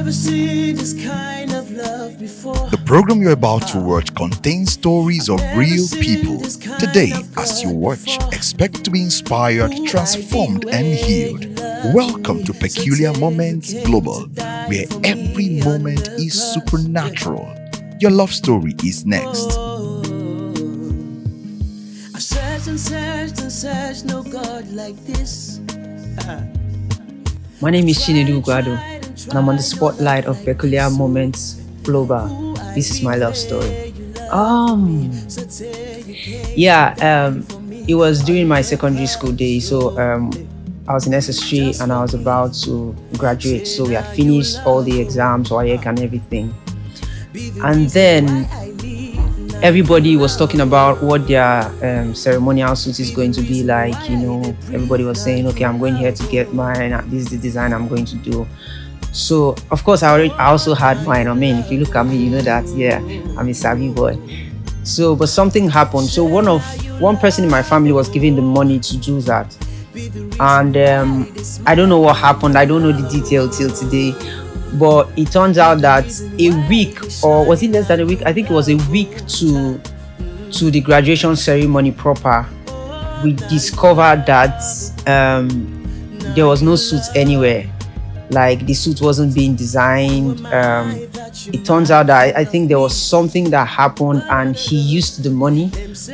never seen this kind of love before. The program you're about to watch contains stories of real people. Today, as you watch, expect to be inspired, transformed, and healed. Welcome to Peculiar Moments Global, where every moment is supernatural. Your love story is next. I searched and searched and searched, no God like this. My name is Chinedu Ugwuadu, and I'm on the spotlight of Peculiar Moments Global. This is my love story. It was during my secondary school days. So I was in SS3 and I was about to graduate. So we had finished all the exams, WAEC and everything. And then everybody was talking about what their ceremonial suit is going to be like. Everybody was saying, okay, I'm going here to get mine. This is the design I'm going to do. So, of course, I also had mine. I mean, if you look at me, you know that, I'm a savvy boy. So, but something happened. So one person in my family was giving the money to do that. And I don't know what happened. I don't know the detail till today. But it turns out that a week, or was it less than a week? I think it was a week to the graduation ceremony proper. We discovered that there was no suit anywhere. Like the suit wasn't being designed. It turns out that I think there was something that happened and he used the money,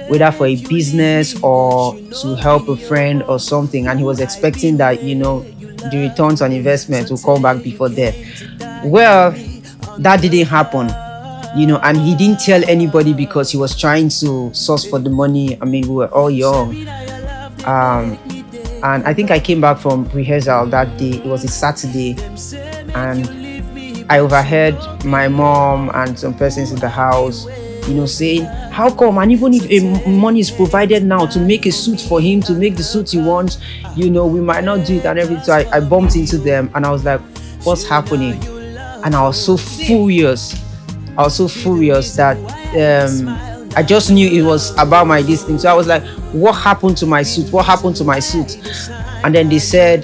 whether for a business or to help a friend or something. And he was expecting that, the returns on investment will come back before death. Well, that didn't happen, and he didn't tell anybody because he was trying to source for the money. I mean, we were all young. And I think I came back from rehearsal that day. It was a Saturday. And I overheard my mom and some persons in the house, saying, how come? And even if money is provided now to make a suit for him, to make the suit he wants, we might not do it and everything. So I bumped into them and I was like, what's happening? And I was so furious. That I just knew it was about my distance. So I was like, what happened to my suit? And then they said,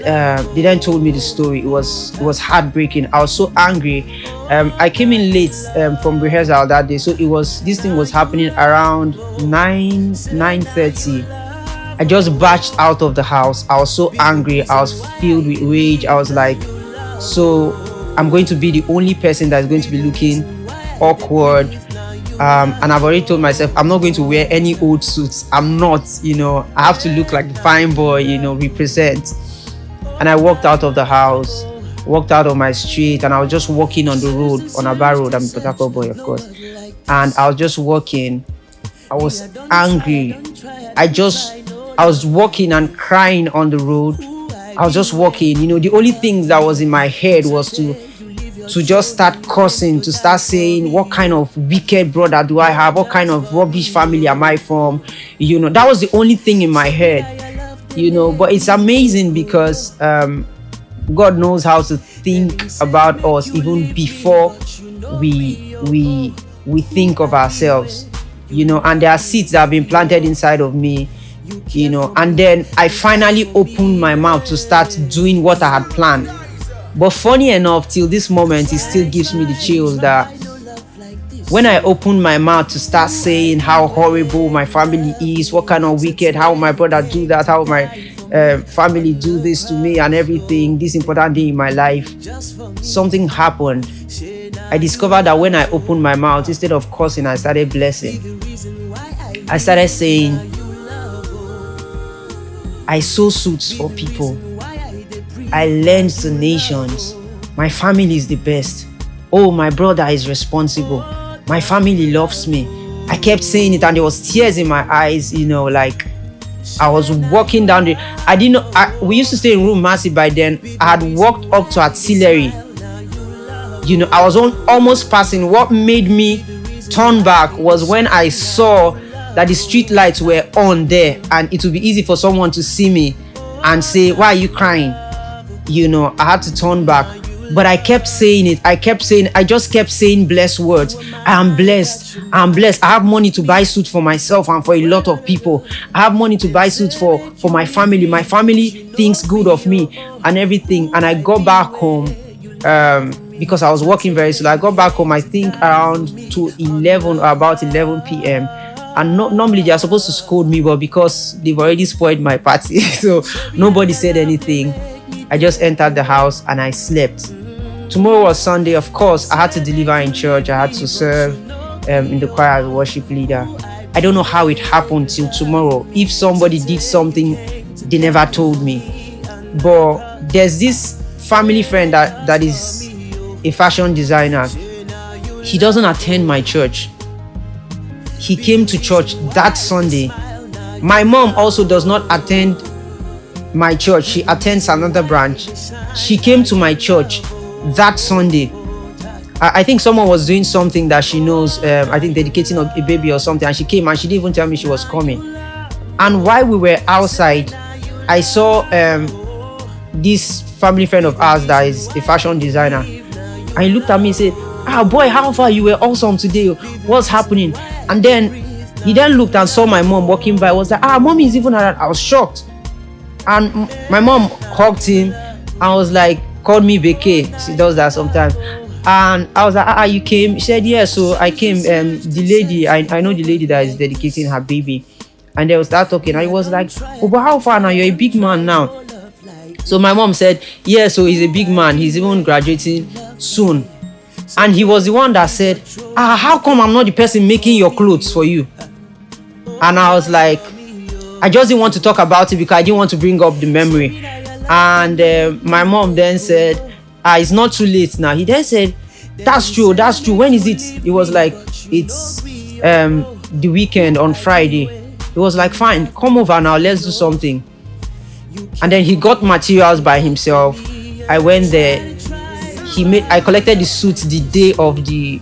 they then told me the story. It was heartbreaking. I was so angry. I came in late from rehearsal that day. So this thing was happening around 9:30. I just barged out of the house. I was so angry. I was filled with rage. I was like, so I'm going to be the only person that's going to be looking awkward. And I've already told myself I'm not going to wear any old suits. I'm not, I have to look like a fine boy, represent. And I walked out of the house, walked out of my street, and I was just walking on the road, on a bar road. I'm a Port Harcourt boy, of course. And I was just walking. I was angry. I was walking and crying on the road. I was just walking. The only thing that was in my head was to just start cursing, to start saying, what kind of wicked brother do I have? What kind of rubbish family am I from? That was the only thing in my head, but it's amazing because God knows how to think about us even before we think of ourselves, and there are seeds that have been planted inside of me, and then I finally opened my mouth to start doing what I had planned. But funny enough, till this moment, it still gives me the chills that when I opened my mouth to start saying how horrible my family is, what kind of wicked, how my brother do that, how my family do this to me and everything, this important day in my life, something happened. I discovered that when I opened my mouth, instead of cursing, I started blessing. I started saying, I sew suits for people. I lend to nations. My family is the best. Oh, my brother is responsible. My family loves me. I kept saying it and there was tears in my eyes, like I was walking down we used to stay in room massive by then. I had walked up to artillery. I was almost passing. What made me turn back was when I saw that the street lights were on there and it would be easy for someone to see me and say, why are you crying? I had to turn back, but I kept saying it. I just kept saying blessed words. I am blessed. I have money to buy suits for myself and for a lot of people. I have money to buy suits for my family. My family thinks good of me and everything. And I got back home because I was working very slow. I got back home, I think around to 11 or about 11 p.m. And normally they are supposed to scold me, but because they've already spoiled my party, so nobody said anything. I just entered the house and I slept. Tomorrow was Sunday, of course. I had to deliver in church. I had to serve in the choir as worship leader. I don't know how it happened till tomorrow. If somebody did something, they never told me. But there's this family friend that is a fashion designer. He doesn't attend my church. He came to church that Sunday. My mom also does not attend my church. She attends another branch. She came to my church that Sunday. I think someone was doing something that she knows, I think dedicating a baby or something, and she came and she didn't even tell me she was coming. And while we were outside, I saw this family friend of ours that is a fashion designer, and he looked at me and said, boy, how far, you were awesome today, what's happening? And then he then looked and saw my mom walking by, was like, mommy is even around. I was shocked. And my mom hugged him and was like, called me Beke. She does that sometimes. And I was like, you came? She said, yeah, so I came. The lady, I know the lady that is dedicating her baby. And they will start talking. I was like, but how far now? You're a big man now. So my mom said, yeah, so he's a big man. He's even graduating soon. And he was the one that said, how come I'm not the person making your clothes for you? And I was like, I just didn't want to talk about it because I didn't want to bring up the memory. And my mom then said, it's not too late now. He then said, that's true. When is it? It was like, it's the weekend on Friday. He was like, fine, come over now, let's do something. And then he got materials by himself. I went there. I collected the suit the day of the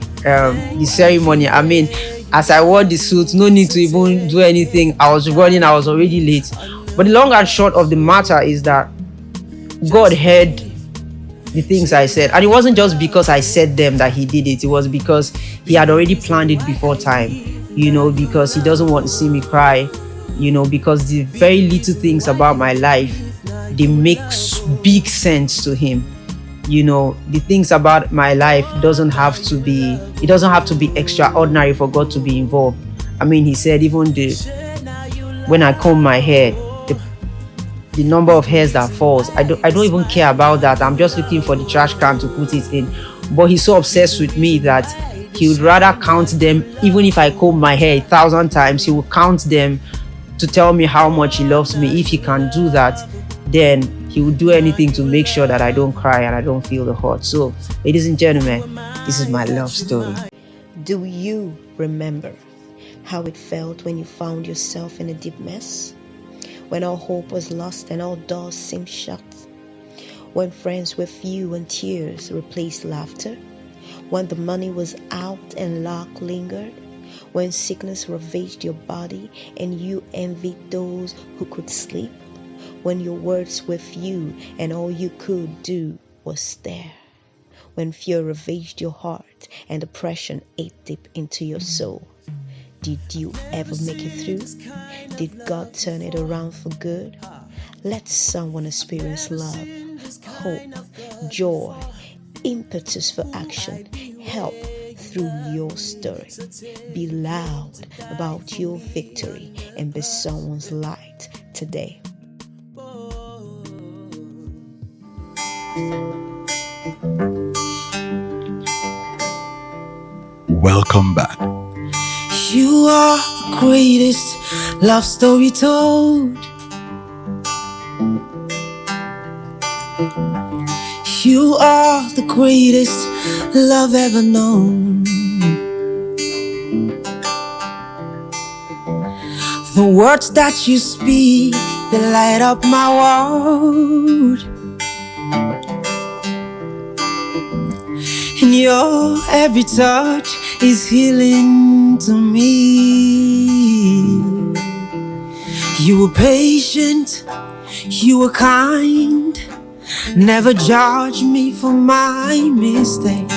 ceremony. I mean, as I wore the suit, no need to even do anything. I was running, I was already late. But the long and short of the matter is that God heard the things I said. And it wasn't just because I said them that he did it. It was because he had already planned it before time, because he doesn't want to see me cry, because the very little things about my life, they make big sense to him. The things about my life doesn't have to be extraordinary for God to be involved. I mean, he said even when I comb my hair, the number of hairs that falls, I don't even care about that. I'm just looking for the trash can to put it in. But he's so obsessed with me that he would rather count them. Even if I comb my hair 1,000 times, he will count them to tell me how much he loves me. If he can do that, then he will do anything to make sure that I don't cry and I don't feel the hurt. So, ladies and gentlemen, this is my love story. Do you remember how it felt when you found yourself in a deep mess? When all hope was lost and all doors seemed shut? When friends were few and tears replaced laughter? When the money was out and luck lingered? When sickness ravaged your body and you envied those who could sleep? When your words were few and all you could do was stare? When fear ravaged your heart and depression ate deep into your soul? Did you ever make it through? Did God turn it around for good? Let someone experience love, hope, joy, impetus for action, help through your story. Be loud about your victory and be someone's light today. Welcome back. You are the greatest love story told. You are the greatest love ever known. The words that you speak, they light up my world. And your every touch is healing to me. You were patient, you were kind, Never judge me for my mistake.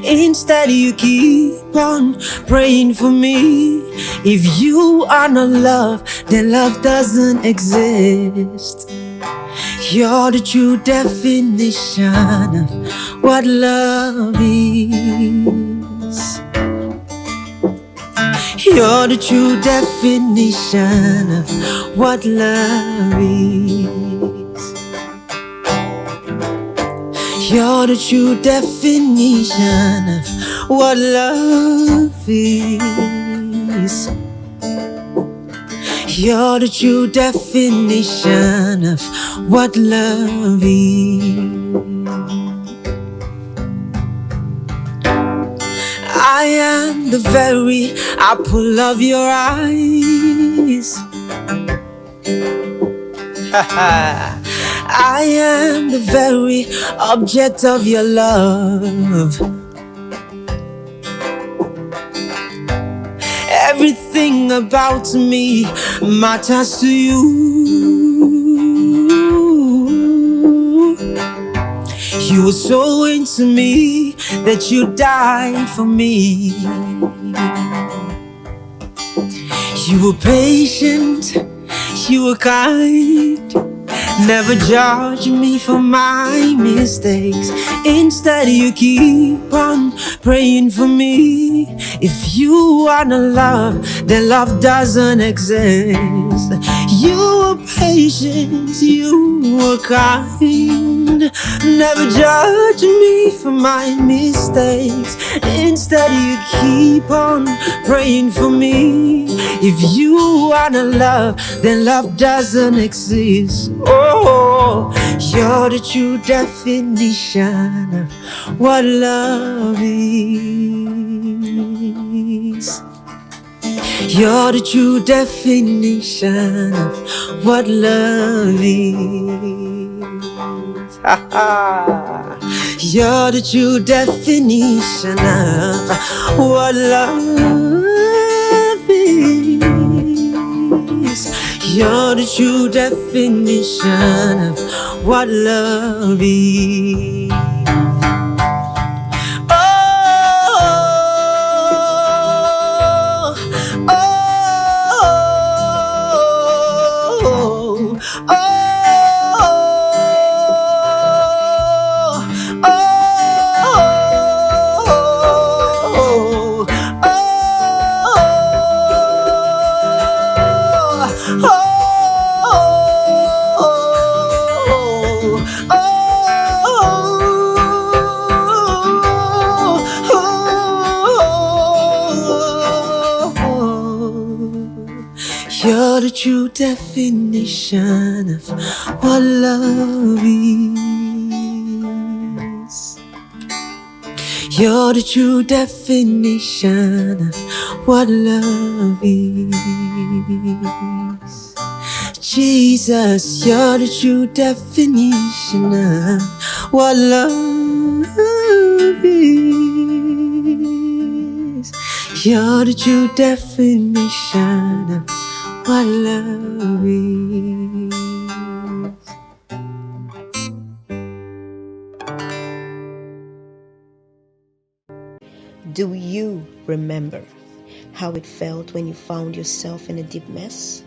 Instead, you keep on praying for me. If you are not love, then love doesn't exist. You're the true definition of what love is. You're the true definition of what love is. You're the true definition of what love is. You're the true definition of what love is. I am the very apple of your eyes. I am the very object of your love. Everything about me matters to you. You were so into me that you died for me. You were patient, you were kind. Never judge me for my mistakes. Instead, you keep on praying for me. If you are not love, then love doesn't exist. You were patient, you were kind. Never judge me for my mistakes. Instead, you keep on praying for me. If you are not love, then love doesn't exist. Oh, you're the true definition of what love is. You're the true definition of what love is. You're the true definition of what love is. You're the true definition of what love is. You're the true definition of what love is. You're the true definition of what love is. Jesus, you're the true definition of what love is. You're the true definition of what love is. Do you remember how it felt when you found yourself in a deep mess?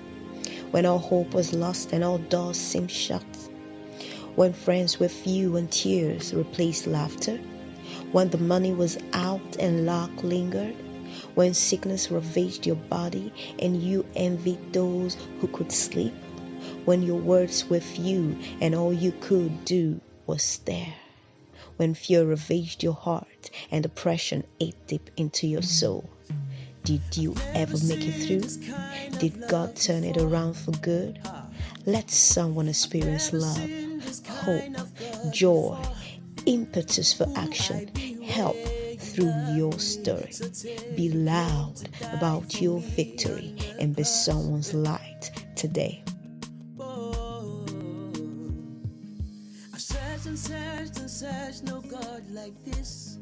When all hope was lost and all doors seemed shut? When friends were few and tears replaced laughter? When the money was out and luck lingered? When sickness ravaged your body and you envied those who could sleep? When your words were few and all you could do was stare? When fear ravaged your heart and depression ate deep into your soul? Did you ever make it through? Did God turn it around for good? Let someone experience love, hope, joy, impetus for action, help through your story. Be loud about your victory and be someone's light today. I searched and searched and searched, no God like this.